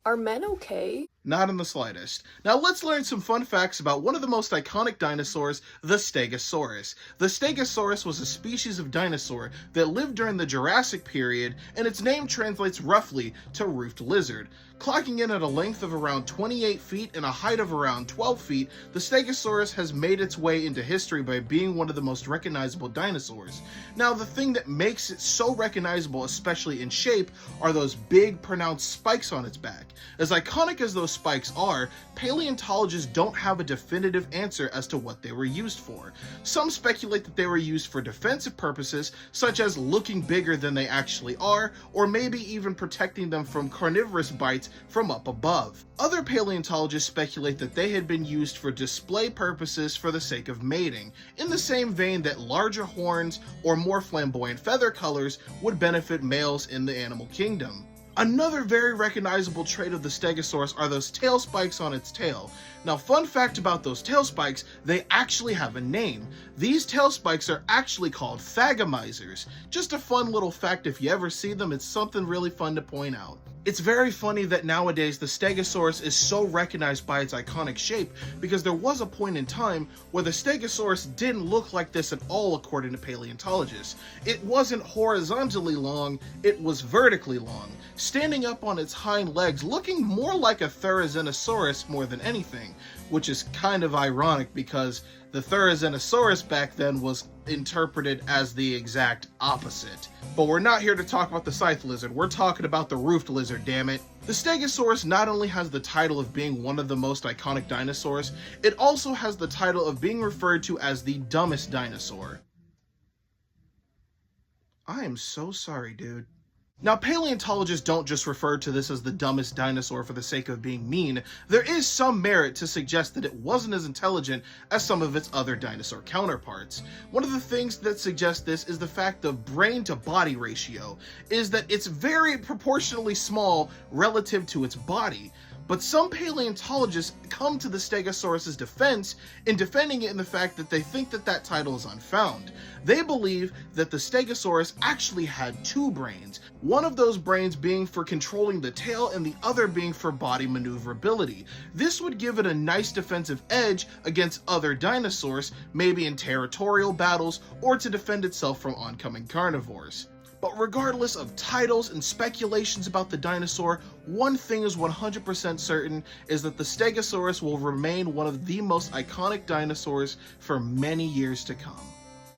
Are men okay? Not in the slightest. Now let's learn some fun facts about one of the most iconic dinosaurs, the Stegosaurus. The Stegosaurus was a species of dinosaur that lived during the Jurassic period, and its name translates roughly to roofed lizard. Clocking in at a length of around 28 feet and a height of around 12 feet, the Stegosaurus has made its way into history by being one of the most recognizable dinosaurs. Now, the thing that makes it so recognizable, especially in shape, are those big, pronounced spikes on its back. As iconic as those spikes are, paleontologists don't have a definitive answer as to what they were used for. Some speculate that they were used for defensive purposes, such as looking bigger than they actually are, or maybe even protecting them from carnivorous bites from up above. Other paleontologists speculate that they had been used for display purposes for the sake of mating, in the same vein that larger horns or more flamboyant feather colors would benefit males in the animal kingdom. Another very recognizable trait of the Stegosaurus are those tail spikes on its tail. Now, fun fact about those tail spikes, they actually have a name. These tail spikes are actually called thagomizers. Just a fun little fact, if you ever see them, it's something really fun to point out. It's very funny that nowadays the Stegosaurus is so recognized by its iconic shape, because there was a point in time where the Stegosaurus didn't look like this at all according to paleontologists. It wasn't horizontally long, it was vertically long, standing up on its hind legs, looking more like a Therizinosaurus more than anything, which is kind of ironic because the Therizinosaurus back then was interpreted as the exact opposite. But we're not here to talk about the scythe lizard, we're talking about the roofed lizard, damn it. The Stegosaurus not only has the title of being one of the most iconic dinosaurs, it also has the title of being referred to as the dumbest dinosaur. I am so sorry, dude. Now, paleontologists don't just refer to this as the dumbest dinosaur for the sake of being mean. There is some merit to suggest that it wasn't as intelligent as some of its other dinosaur counterparts. One of the things that suggests this is the fact the brain to body ratio, is that it's very proportionally small relative to its body. But some paleontologists come to the Stegosaurus's defense in defending it in the fact that they think that that title is unfound. They believe that the Stegosaurus actually had two brains, one of those brains being for controlling the tail and the other being for body maneuverability. This would give it a nice defensive edge against other dinosaurs, maybe in territorial battles or to defend itself from oncoming carnivores. But regardless of titles and speculations about the dinosaur, one thing is 100% certain, is that the Stegosaurus will remain one of the most iconic dinosaurs for many years to come.